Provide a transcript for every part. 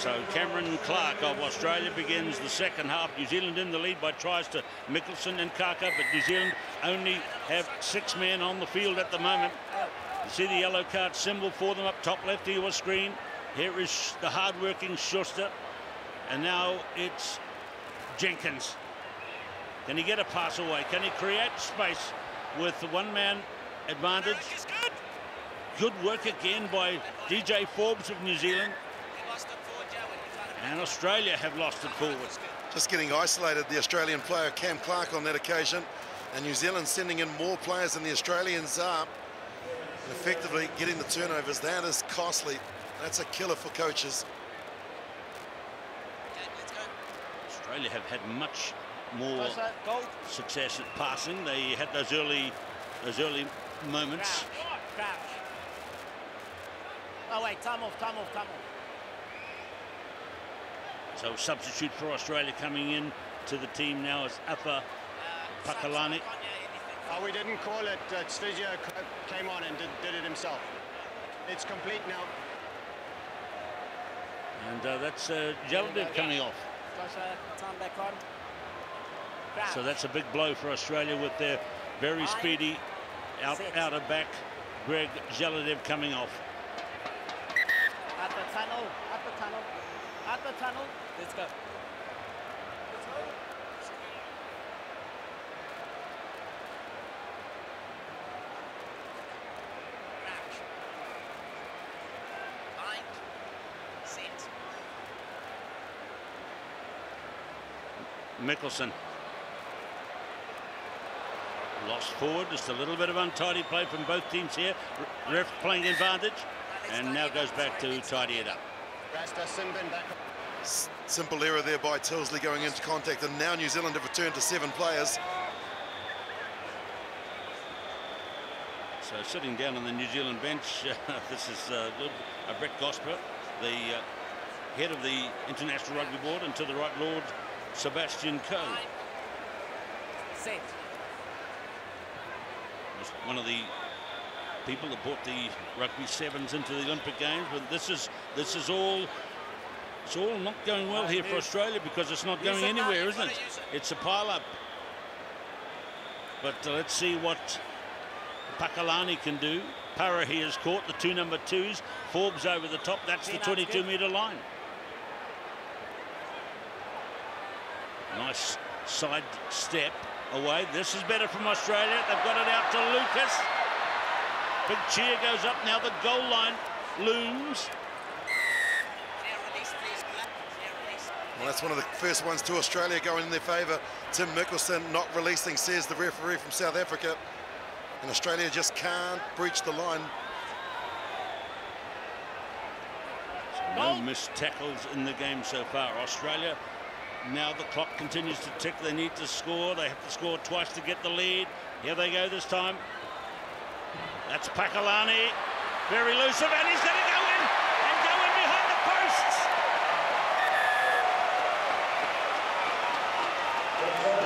So Cameron Clark of Australia begins the second half. New Zealand in the lead by tries to Mickelson and Kaka, but New Zealand only have 6 men on the field at the moment. You see the yellow card symbol for them up top left of your screen. Here is the hard-working Schuster, and now it's Jenkins. Can he get a pass away? Can he create space with the one-man advantage? Good work again by DJ Forbes of New Zealand. And Australia have lost it forward. Just getting isolated, the Australian player Cam Clark on that occasion. And New Zealand sending in more players than the Australians are. And effectively getting the turnovers. That is costly. That's a killer for coaches. Australia have had much more success at passing. They had those early moments. Crouch. Oh wait, time off. So substitute for Australia coming in to the team now is Afa Pakalani. We didn't call it. Stvizia came on and did it himself. It's complete now. And that's Jaladev coming off. Time back on. So that's a big blow for Australia with their very speedy outer back Greg Jaladev coming off. At the tunnel. Let's go. Mickelson. Lost forward, just a little bit of untidy play from both teams here. Ref playing advantage, and now goes back to tidy it up. Simple error there by Tilsley going into contact, and now New Zealand have returned to 7 players. So sitting down on the New Zealand bench, this is good. Brett Gosper, the head of the International Rugby Board, and to the right, Lord Sebastian Coe. Set. One of the people that brought the rugby sevens into the Olympic Games, but this is all. It's all not going well here for Australia because it's not going anywhere, isn't it? It's a pile-up. But let's see what Pakalani can do. Parahi has caught the 2 number 2s. Forbes over the top. That's the 22-metre line. Nice side step away. This is better from Australia. They've got it out to Lucas. Big cheer goes up now. The goal line looms. Well, that's one of the first ones to Australia going in their favour. Tim Mickelson not releasing, says the referee from South Africa. And Australia just can't breach the line. So no missed tackles in the game so far. Australia, now the clock continues to tick. They need to score. They have to score twice to get the lead. Here they go this time. That's Pakalani. Very elusive, and he's going to go in. And go in behind the posts.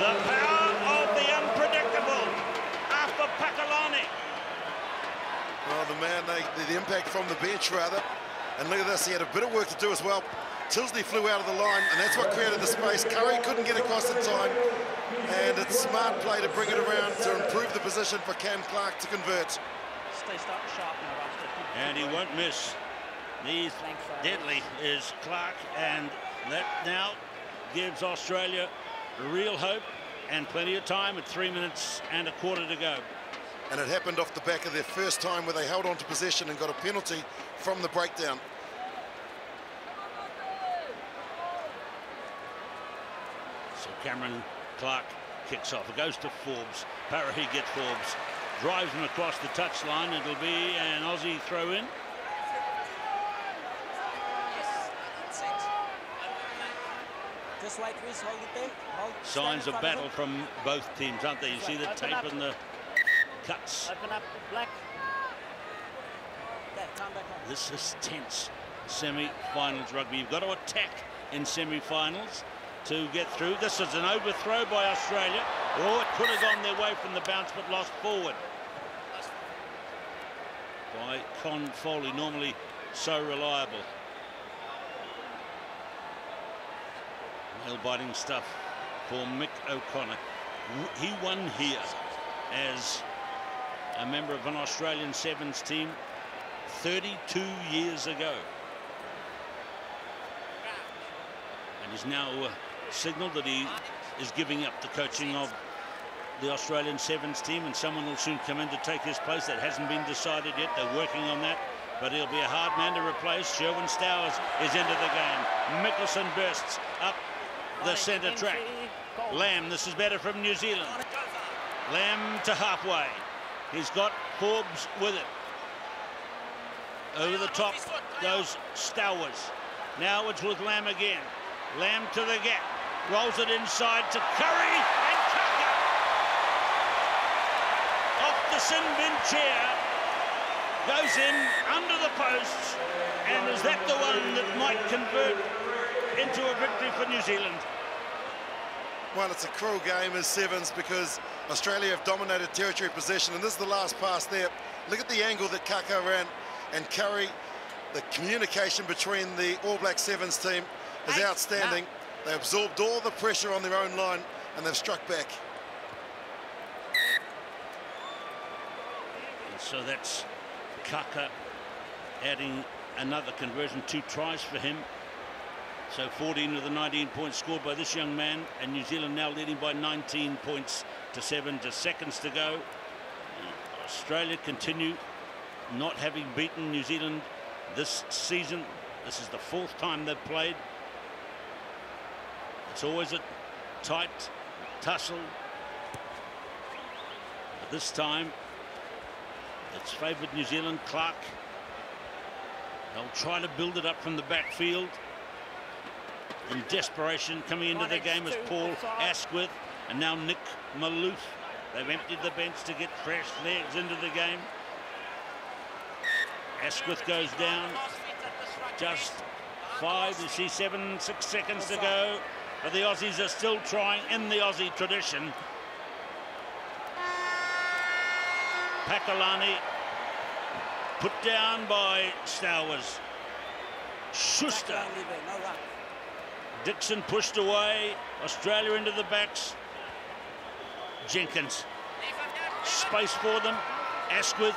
The power of the unpredictable. Afa Pakalani. Well, the man, the impact from the bench, rather. And look at this, he had a bit of work to do as well. Tilsley flew out of the line, and that's what created the space. Curry couldn't get across in time. And it's smart play to bring it around to improve the position for Cam Clark to convert. Stay sharp now, And he won't miss. He's deadly is Clark, and that now gives Australia real hope and plenty of time at 3 minutes and a quarter to go. And it happened off the back of their first time where they held on to possession and got a penalty from the breakdown. So Cameron Clark kicks off. It goes to Forbes. Parahi gets Forbes. Drives him across the touchline. It'll be an Aussie throw in. Just wait, Chris, hold it there. Signs of battle from both teams, aren't they? You see the tape and the cuts. Open up the black. Okay, time back on. This is tense semi-finals rugby. You've got to attack in semi-finals to get through. This is an overthrow by Australia. Oh, it could have gone their way from the bounce, but lost forward by Con Foley, normally so reliable. Nail-biting stuff for Mick O'Connor. He won here as a member of an Australian Sevens team 32 years ago. And he's now signalled that he is giving up the coaching of the Australian Sevens team, and someone will soon come in to take his place. That hasn't been decided yet. They're working on that, but he'll be a hard man to replace. Sherwin Stowers is into the game. Mickelson bursts up the centre track. Lamb, this is better from New Zealand. Lamb to halfway. He's got Forbes with it. Over the top goes Stowers. Now it's with Lamb again. Lamb to the gap. Rolls it inside to Curry, and Tucker off the sin bin chair. Goes in under the posts, and is that the one that might convert into a victory for New Zealand? Well, it's a cruel game as Sevens because Australia have dominated territory possession, and this is the last pass there. Look at the angle that Kaka ran, and Curry, the communication between the All Black Sevens team is outstanding. They absorbed all the pressure on their own line, and they've struck back. And so that's Kaka adding another conversion, 2 tries for him. So 14 of the 19 points scored by this young man, and New Zealand now leading by 19 points to 7, just seconds to go. Australia continue not having beaten New Zealand this season. This is the 4th time they've played. It's always a tight tussle, but this time it's favoured New Zealand. Clark, they'll try to build it up from the backfield. In desperation, coming into the game is Paul Asquith and now Nick Maloof. They've emptied the bench to get fresh legs into the game. Asquith goes down. Just 5, you see 6 seconds to go. But the Aussies are still trying in the Aussie tradition. Pakalani put down by Stowers. Schuster. Dixon pushed away. Australia into the backs. Jenkins. Space for them. Asquith.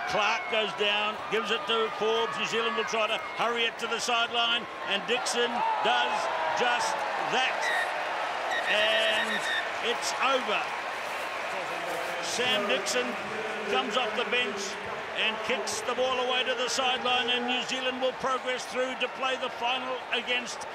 Clark goes down, gives it to Forbes. New Zealand will try to hurry it to the sideline, and Dixon does just that. And it's over. Sam Dixon comes off the bench and kicks the ball away to the sideline, and New Zealand will progress through to play the final against